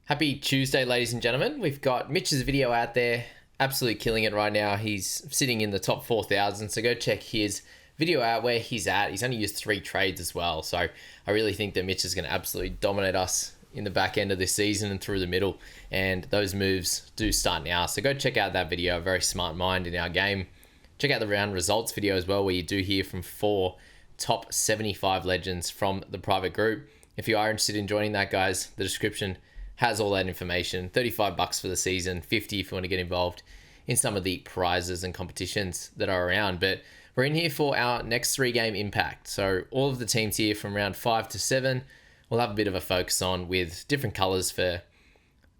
Happy Tuesday, ladies and gentlemen. We've got Mitch's video out there, absolutely killing it right now. He's sitting in the top 4,000, so go check his video out where he's at. He's only used 3 trades as well, so I really think that Mitch is going to absolutely dominate us in the back end of this season and through the middle, and those moves do start now. So go check out that video, a very smart mind in our game. Check out the round results video as well, where you do hear from 4 top 75 legends from the private group. If you are interested in joining that, guys, the description has all that information. $35 for the season, $50 if you want to get involved in some of the prizes and competitions that are around. But we're in here for our next 3-game impact. So all of the teams here from round 5 to 7, we'll have a bit of a focus on with different colours for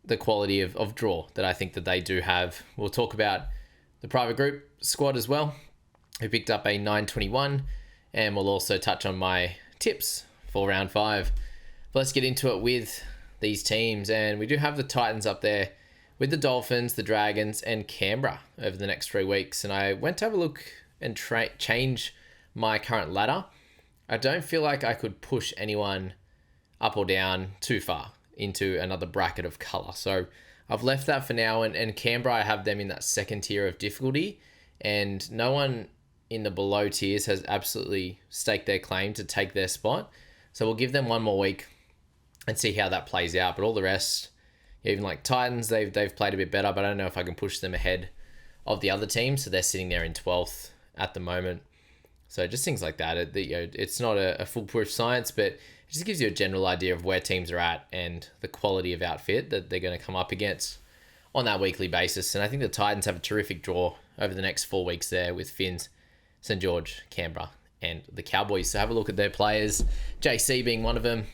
the quality of draw that I think that they do have. We'll talk about the private group squad as well, who picked up a 921, and we'll also touch on my tips for round 5. But let's get into it with these teams, and we do have the Titans up there with the Dolphins, the Dragons, and Canberra over the next 3 weeks. And I went to have a look and change my current ladder. I don't feel like I could push anyone up or down too far into another bracket of colour. So I've left that for now, and Canberra, I have them in that second tier of difficulty, and no one in the below tiers has absolutely staked their claim to take their spot. So we'll give them one more week and see how that plays out. But all the rest, even like Titans, they've played a bit better, but I don't know if I can push them ahead of the other teams. So they're sitting there in 12th at the moment. So just things like that. It's not a foolproof science, but it just gives you a general idea of where teams are at and the quality of outfit that they're going to come up against on that weekly basis. And I think the Titans have a terrific draw over the next 4 weeks there with Finns, St. George, Canberra, and the Cowboys. So have a look at their players, JC being one of them.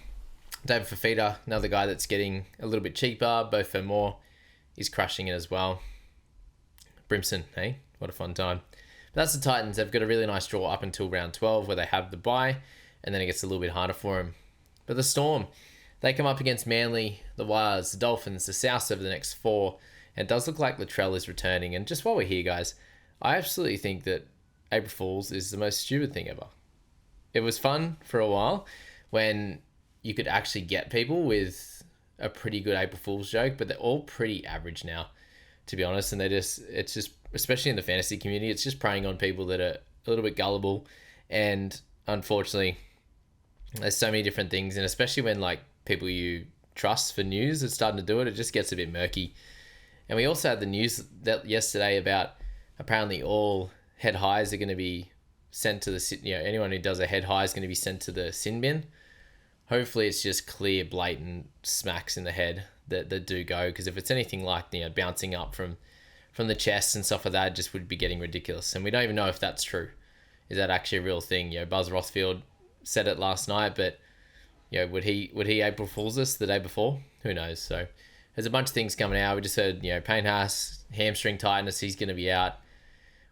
David Fafita, another guy that's getting a little bit cheaper. Bo Fermor is crushing it as well. Brimson, hey, what a fun time. But that's the Titans. They've got a really nice draw up until round 12 where they have the bye, and then it gets a little bit harder for them. But the Storm, they come up against Manly, the Wires, the Dolphins, the Souths over the next 4, and it does look like Latrell is returning. And just while we're here, guys, I absolutely think that April Fools is the most stupid thing ever. It was fun for a while when you could actually get people with a pretty good April Fool's joke, but they're all pretty average now, to be honest. And it's just, especially in the fantasy community, it's just preying on people that are a little bit gullible. And unfortunately, there's so many different things. And especially when like people you trust for news are starting to do it, it just gets a bit murky. And we also had the news that yesterday about apparently all head highs are going to be sent to the, anyone who does a head high is going to be sent to the sin bin. Hopefully it's just clear, blatant smacks in the head that do go. Because if it's anything like, bouncing up from the chest and stuff like that, it just would be getting ridiculous. And we don't even know if that's true. Is that actually a real thing? Buzz Rothfield said it last night, but would he April Fool's us the day before? Who knows? So there's a bunch of things coming out. We just heard, Payne Haas, hamstring tightness, he's going to be out.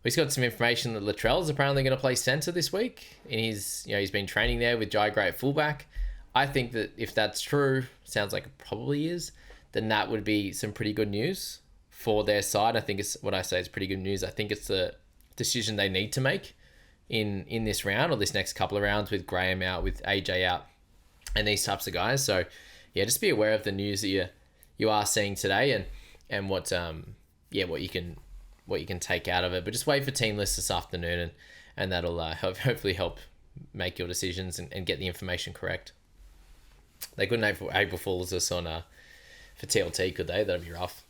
We've got some information that Latrell's apparently going to play centre this week. And he's been training there with Jai Gray at fullback. I think that if that's true, sounds like it probably is, then that would be some pretty good news for their side. I think it's what I say is pretty good news. I think it's the decision they need to make in this round or this next couple of rounds with Graham out, with AJ out, and these types of guys. So yeah, just be aware of the news that you are seeing today and what you can take out of it. But just wait for team lists this afternoon and that'll hopefully help make your decisions and get the information correct. They couldn't April Fools us on for TLT, could they? That'd be rough.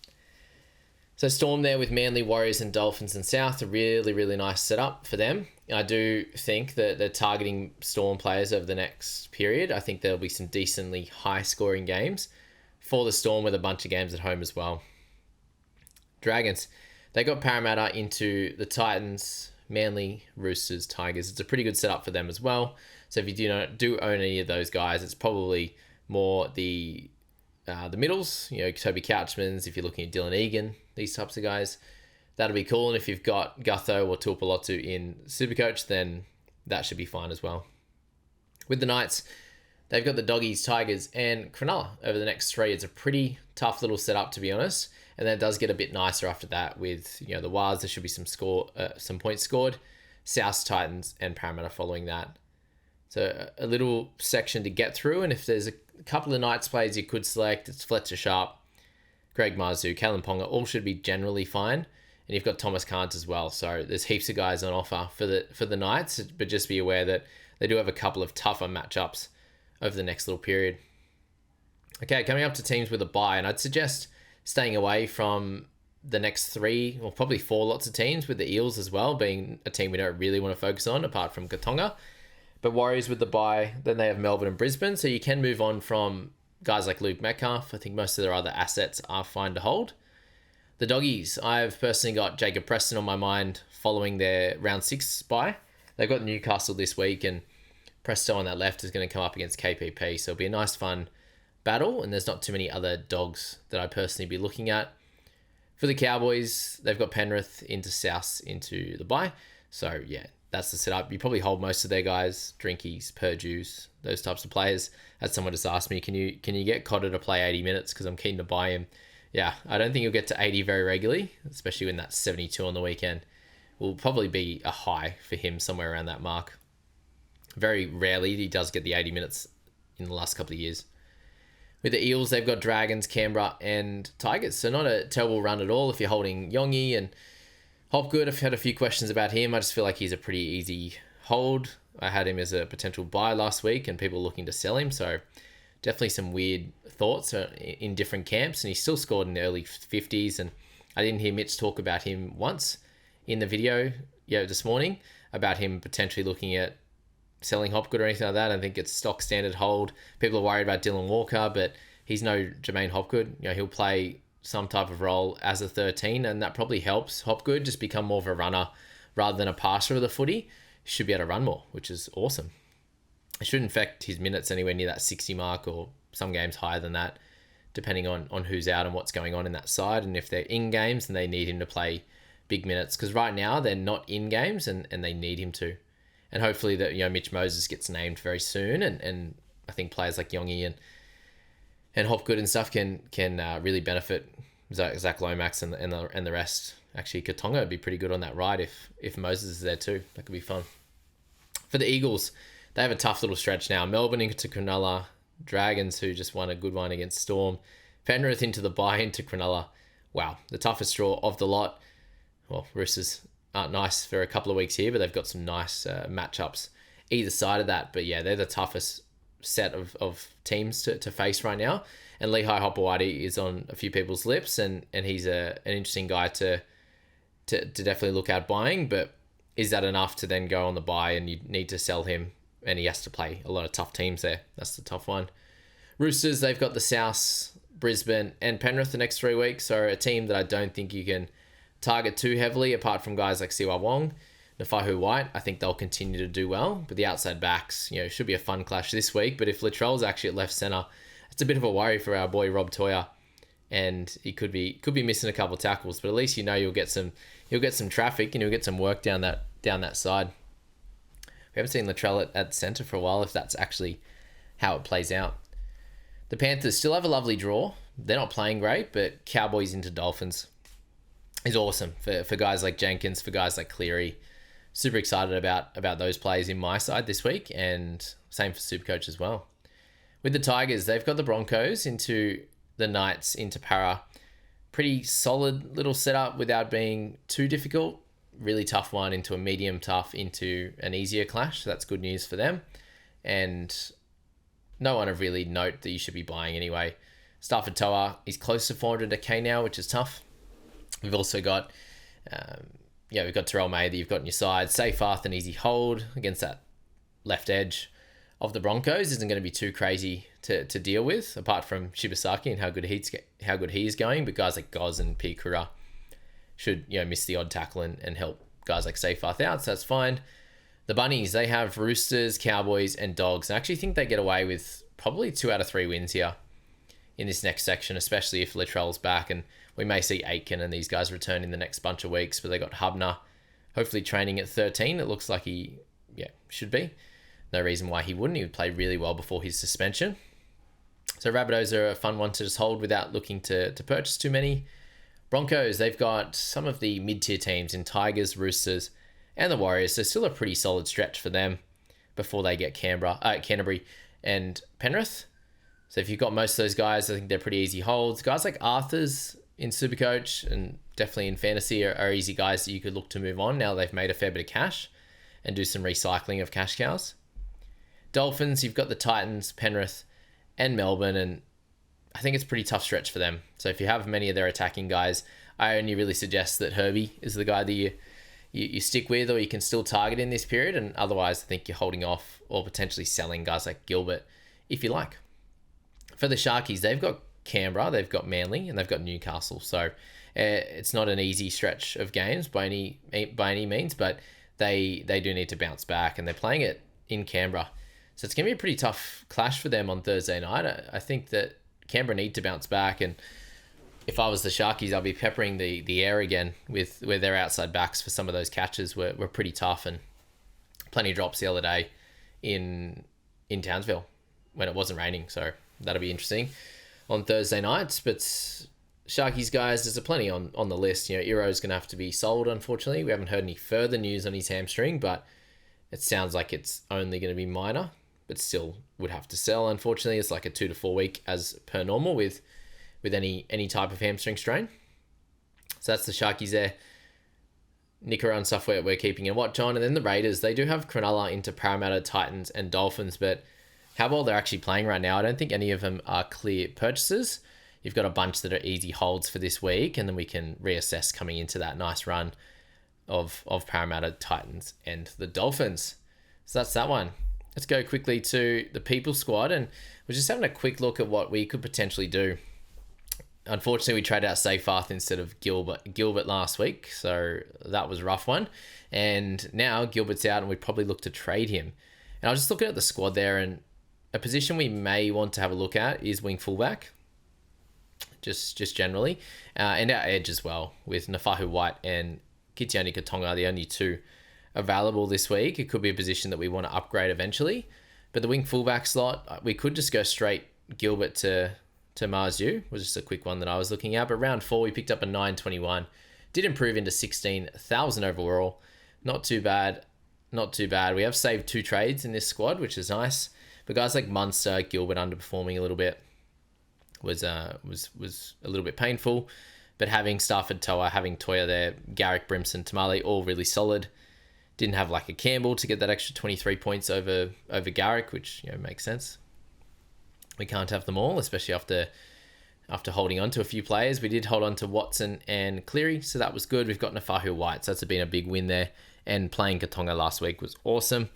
So Storm there with Manly, Warriors, and Dolphins and South. A really, really nice setup for them. I do think that they're targeting Storm players over the next period. I think there'll be some decently high-scoring games for the Storm with a bunch of games at home as well. Dragons, they got Parramatta into the Titans, Manly, Roosters, Tigers. It's a pretty good setup for them as well. So if you do own any of those guys, it's probably more the middles, Toby Couchmans, if you're looking at Dylan Egan, these types of guys, that'll be cool. And if you've got Gutho or Tuipulotu in Supercoach, then that should be fine as well. With the Knights, they've got the Doggies, Tigers, and Cronulla over the next 3. It's a pretty tough little setup, to be honest. And then it does get a bit nicer after that with, the Wars. There should be some points scored. South, Titans, and Parramatta following that. So a little section to get through, and if there's a couple of Knights players you could select, it's Fletcher Sharp, Greg Marzu, Kalen Ponga, all should be generally fine. And you've got Thomas Kant as well. So there's heaps of guys on offer for the Knights, but just be aware that they do have a couple of tougher matchups over the next little period. Okay, coming up to teams with a bye, and I'd suggest staying away from the next 3 or probably 4 lots of teams, with the Eels as well being a team we don't really want to focus on apart from Katonga. But Warriors with the bye, then they have Melbourne and Brisbane, so you can move on from guys like Luke Metcalf. I think most of their other assets are fine to hold. The Doggies, I've personally got Jacob Preston on my mind following their round 6 bye. They've got Newcastle this week, and Presto on that left is going to come up against KPP, so it'll be a nice fun battle, and there's not too many other dogs that I'd personally be looking at. For the Cowboys, they've got Penrith into South into the bye, so yeah, that's the setup. You probably hold most of their guys, Drinkies, Purdues, those types of players. As someone just asked me, can you get Cotter to play 80 minutes because I'm keen to buy him? Yeah, I don't think he'll get to 80 very regularly, especially when that's 72 on the weekend. Will probably be a high for him somewhere around that mark. Very rarely he does get the 80 minutes in the last couple of years. With the Eels, they've got Dragons, Canberra, and Tigers, so not a terrible run at all if you're holding Yongi and Hopgood. I've had a few questions about him. I just feel like he's a pretty easy hold. I had him as a potential buy last week and people looking to sell him, so definitely some weird thoughts in different camps, and he still scored in the early 50s, and I didn't hear Mitch talk about him once in the video this morning about him potentially looking at selling Hopgood or anything like that. I think it's stock standard hold. People are worried about Dylan Walker, but he's no Jermaine Hopgood. He'll play some type of role as a 13, and that probably helps Hopgood just become more of a runner rather than a passer of the footy. He should be able to run more, which is awesome. It shouldn't affect his minutes anywhere near that 60 mark, or some games higher than that, depending on who's out and what's going on in that side. And if they're in games, then they need him to play big minutes, because right now they're not in games and they need him to. And hopefully that Mitch Moses gets named very soon, and I think players like Yongi and Hopgood and stuff can really benefit Zach Lomax and the rest. Actually, Katonga would be pretty good on that ride if Moses is there too. That could be fun. For the Eagles, they have a tough little stretch now. Melbourne into Cronulla, Dragons, who just won a good one against Storm, Penrith into the bye into Cronulla. Wow, the toughest draw of the lot. Well, Roosters aren't nice for a couple of weeks here, but they've got some nice matchups either side of that. But yeah, they're the toughest set of teams to face right now. And Lehigh Hopewadi is on a few people's lips, and he's an interesting guy to definitely look at buying. But is that enough to then go on the buy and you need to sell him? And he has to play a lot of tough teams there. That's the tough one. Roosters, they've got the South, Brisbane, and Penrith the next 3 weeks. So a team that I don't think you can target too heavily, apart from guys like Siwa Wong, Nafahu White. I think they'll continue to do well. But the outside backs, should be a fun clash this week. But if Latrell's actually at left centre, it's a bit of a worry for our boy Rob Toyer. And he could be missing a couple of tackles. But at least you'll get some traffic and you'll get some work down that side. We haven't seen Latrell at centre for a while, if that's actually how it plays out. The Panthers still have a lovely draw. They're not playing great, but Cowboys into Dolphins is awesome for guys like Jenkins, for guys like Cleary. Super excited about those plays in my side this week, and same for Supercoach as well. With the Tigers, they've got the Broncos into the Knights into Para. Pretty solid little setup without being too difficult. Really tough one into a medium tough into an easier clash. So that's good news for them. And no one of really note that you should be buying anyway. Stafford Toa, he's close to 400k now, which is tough. We've also got, we've got Terrell May that you've got on your side. Safarth, an easy hold against that left edge of the Broncos isn't going to be too crazy to deal with, apart from Shibasaki and how good he is going. But guys like Goz and Pikura should miss the odd tackle and help guys like Safarth out, so that's fine. The Bunnies, they have Roosters, Cowboys, and Dogs. And I actually think they get away with probably 2 out of 3 wins here in this next section, especially if Latrell's back. And we may see Aitken and these guys return in the next bunch of weeks. But they got Hubner, hopefully training at 13. It looks like he should be. No reason why he wouldn't. He would play really well before his suspension. So Rabbitohs are a fun one to just hold without looking to purchase too many. Broncos, they've got some of the mid-tier teams in Tigers, Roosters, and the Warriors. So still a pretty solid stretch for them before they get Canterbury and Penrith. So if you've got most of those guys, I think they're pretty easy holds. Guys like Arthur's in Supercoach and definitely in Fantasy are easy guys that you could look to move on now they've made a fair bit of cash and do some recycling of cash cows. Dolphins, you've got the Titans, Penrith, and Melbourne, and I think it's a pretty tough stretch for them. So if you have many of their attacking guys, I only really suggest that Herbie is the guy that you stick with or you can still target in this period, and otherwise I think you're holding off or potentially selling guys like Gilbert if you like. For the Sharkies, they've got Canberra, they've got Manly, and they've got Newcastle. So it's not an easy stretch of games by any means, but they do need to bounce back, and they're playing it in Canberra. So it's going to be a pretty tough clash for them on Thursday night. I think that Canberra need to bounce back, and if I was the Sharkies, I'll be peppering the air again with where their outside backs for some of those catches were pretty tough, and plenty of drops the other day in Townsville when it wasn't raining. So that'll be interesting on Thursday nights. But Sharkies guys, there's a plenty on the list. Iro's going to have to be sold, unfortunately. We haven't heard any further news on his hamstring, but it sounds like it's only going to be minor, but still would have to sell. Unfortunately, it's like a 2 to 4 week as per normal with any type of hamstring strain. So that's the Sharkies there. Nickera and stuff we're keeping a watch on. And then the Raiders, they do have Cronulla into Parramatta, Titans, and Dolphins, but how well they're actually playing right now, I don't think any of them are clear purchases. You've got a bunch that are easy holds for this week, and then we can reassess coming into that nice run of Parramatta, Titans, and the Dolphins. So that's that one. Let's go quickly to the People squad, and we're just having a quick look at what we could potentially do. Unfortunately, we traded out Seyfarth instead of Gilbert last week, so that was a rough one. And now Gilbert's out, and we'd probably look to trade him. And I was just looking at the squad there, and a position we may want to have a look at is wing fullback, just generally, and our edge as well, with Nafahu White and Kitiani Katonga, the only two available this week. It could be a position that we want to upgrade eventually. But the wing fullback slot, we could just go straight Gilbert to Marzu, was just a quick one that I was looking at. But round 4, we picked up a 921. Did improve into 16,000 overall. Not too bad. We have saved 2 trades in this squad, which is nice. But guys like Munster, Gilbert underperforming a little bit was a little bit painful. But having Stafford Toa, having Toya there, Garrick, Brimson, Tamale, all really solid. Didn't have like a Campbell to get that extra 23 points over Garrick, which makes sense. We can't have them all, especially after holding on to a few players. We did hold on to Watson and Cleary, so that was good. We've got Nafahu White, so that's been a big win there. And playing Katonga last week was awesome.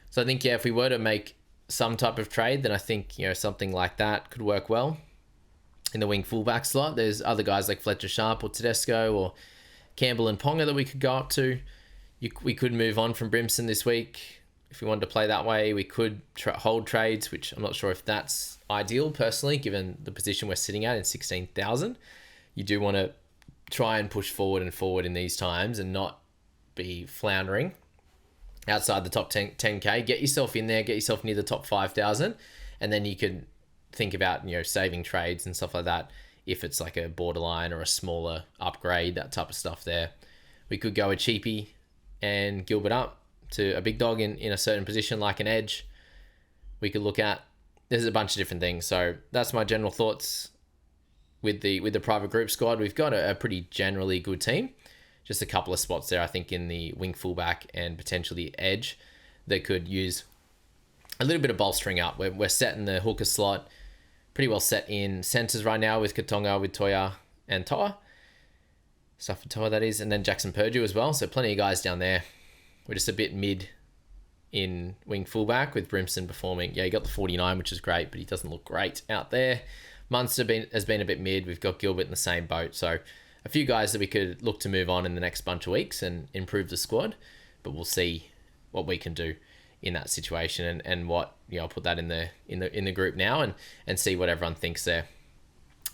So I think, if we were to make some type of trade, then I think, something like that could work well. In the wing fullback slot, there's other guys like Fletcher Sharp or Tedesco or Campbell and Ponga that we could go up to. We could move on from Brimson this week if we wanted to play that way. We could hold trades, which I'm not sure if that's ideal personally, given the position we're sitting at in 16,000. You do want to try and push forward in these times and not be floundering outside the top 10K. Get yourself in there, get yourself near the top 5,000, and then you could think about saving trades and stuff like that if it's like a borderline or a smaller upgrade, that type of stuff there. We could go a cheapie and Gilbert up to a big dog in a certain position like an edge. We could look at, there's a bunch of different things. So that's my general thoughts with the private group squad. We've got a pretty generally good team. Just a couple of spots there, I think, in the wing fullback and potentially edge that could use a little bit of bolstering up. We're set in the hooker slot, pretty well set in centres right now with Katonga, with Toya and Toa. Stuff for Toa, that is. And then Jackson Purdue as well. So plenty of guys down there. We're just a bit mid in wing fullback with Brimson performing. Yeah, he got the 49, which is great, but he doesn't look great out there. Munster has been a bit mid. We've got Gilbert in the same boat. So a few guys that we could look to move on in the next bunch of weeks and improve the squad. But we'll see what we can do in that situation and what, I'll put that in the group now and see what everyone thinks there.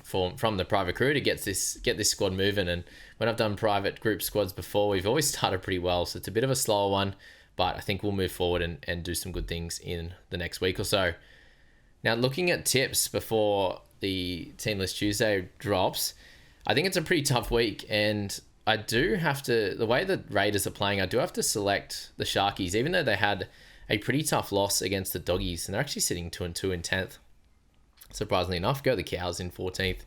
From the private crew to get this squad moving. And when I've done private group squads before, we've always started pretty well. So it's a bit of a slower one, but I think we'll move forward and do some good things in the next week or so. Now, looking at tips before the Team List Tuesday drops, I think it's a pretty tough week. And I do have to, the way the Raiders are playing, I do have to select the Sharkies, even though they had a pretty tough loss against the Doggies. And they're actually sitting 2-2 in 10th. surprisingly enough. Go the Cows in 14th.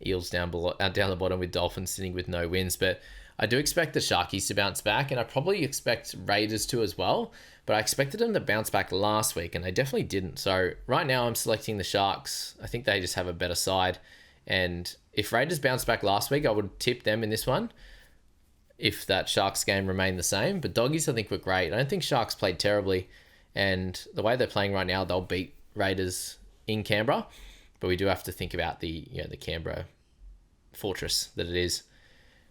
Eels down the bottom with Dolphins sitting with no wins. But I do expect the Sharkies to bounce back, and I probably expect Raiders to as well. But I expected them to bounce back last week, and they definitely didn't. So right now I'm selecting the Sharks. I think they just have a better side. And if Raiders bounced back last week, I would tip them in this one if that Sharks game remained the same. But Doggies, I think, were great. I don't think Sharks played terribly. And the way they're playing right now, they'll beat Raiders in Canberra. But we do have to think about the Canberra fortress that it is.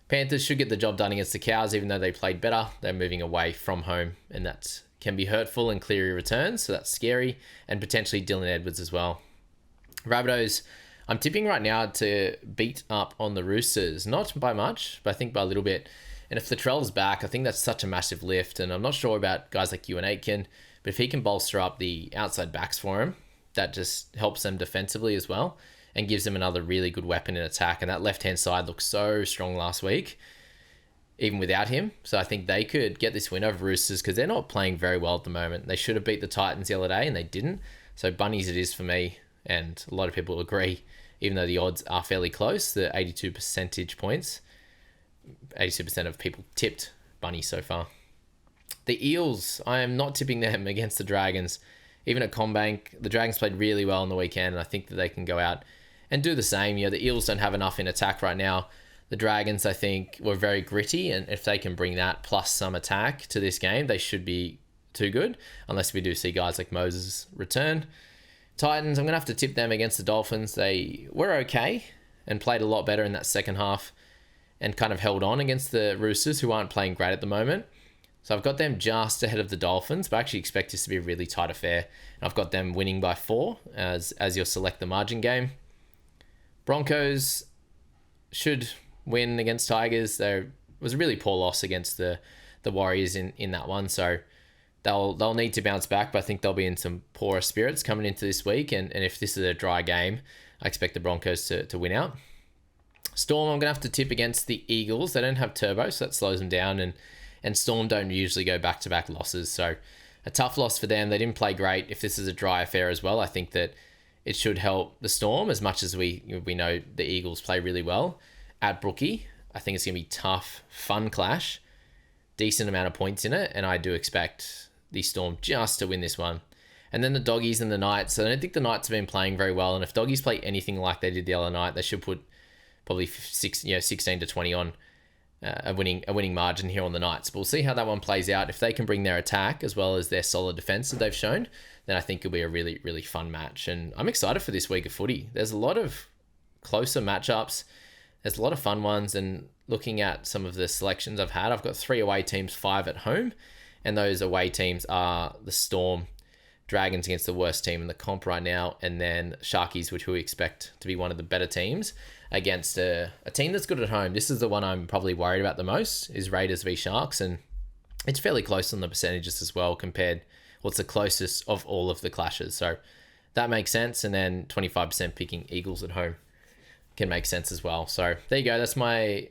Panthers should get the job done against the Cows, even though they played better. They're moving away from home, and that can be hurtful. And Cleary returns, so that's scary. And potentially Dylan Edwards as well. Rabbitohs, I'm tipping right now to beat up on the Roosters. Not by much, but I think by a little bit. And if Latrell's back, I think that's such a massive lift. And I'm not sure about guys like Ewan Aitken, but if he can bolster up the outside backs for him, that just helps them defensively as well and gives them another really good weapon in attack. And that left-hand side looked so strong last week, even without him. So I think they could get this win over Roosters because they're not playing very well at the moment. They should have beat the Titans the other day and they didn't. So Bunnies it is for me, and a lot of people agree, even though the odds are fairly close, the 82 percentage points. 82% of people tipped Bunny so far. The Eels, I am not tipping them against the Dragons. Even at CommBank, the Dragons played really well on the weekend, and I think that they can go out and do the same. The Eels don't have enough in attack right now. The Dragons, I think, were very gritty, and if they can bring that plus some attack to this game, they should be too good, unless we do see guys like Moses return. Titans, I'm going to have to tip them against the Dolphins. They were okay and played a lot better in that second half and kind of held on against the Roosters, who aren't playing great at the moment. So I've got them just ahead of the Dolphins, but I actually expect this to be a really tight affair. And I've got them winning by 4 as you'll select the margin game. Broncos should win against Tigers. There was a really poor loss against the Warriors in that one, so they'll need to bounce back, but I think they'll be in some poorer spirits coming into this week. And if this is a dry game, I expect the Broncos to win out. Storm, I'm going to have to tip against the Eagles. They don't have turbo, so that slows them down. And Storm don't usually go back-to-back losses. So a tough loss for them. They didn't play great. If this is a dry affair as well, I think that it should help the Storm as much as we know the Eagles play really well. At Brookie, I think it's going to be tough, fun clash. Decent amount of points in it. And I do expect the Storm just to win this one. And then the Doggies and the Knights. So I don't think the Knights have been playing very well. And if Doggies play anything like they did the other night, they should put probably 16 to 20 on a winning margin here on the Knights. But we'll see how that one plays out. If they can bring their attack as well as their solid defense that they've shown, then I think it'll be a really, really fun match. And I'm excited for this week of footy. There's a lot of closer matchups. There's a lot of fun ones. And looking at some of the selections I've had, I've got 3 away teams, 5 at home. And those away teams are the Storm, Dragons against the worst team in the comp right now, and then Sharkies, which we expect to be one of the better teams, against a team that's good at home. This is the one I'm probably worried about the most, is Raiders v Sharks, and it's fairly close on the percentages as well it's the closest of all of the clashes. So that makes sense, and then 25% picking Eagles at home can make sense as well. So there you go. That's my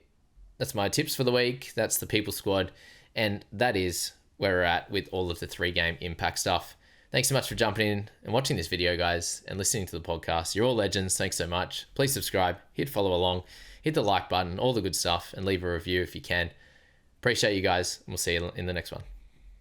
tips for the week. That's the People Squad, and that is where we're at with all of the 3-game impact stuff. Thanks so much for jumping in and watching this video, guys, and listening to the podcast. You're all legends. Thanks so much. Please subscribe, hit follow along, hit the like button, all the good stuff, and leave a review if you can. Appreciate you guys, and we'll see you in the next one.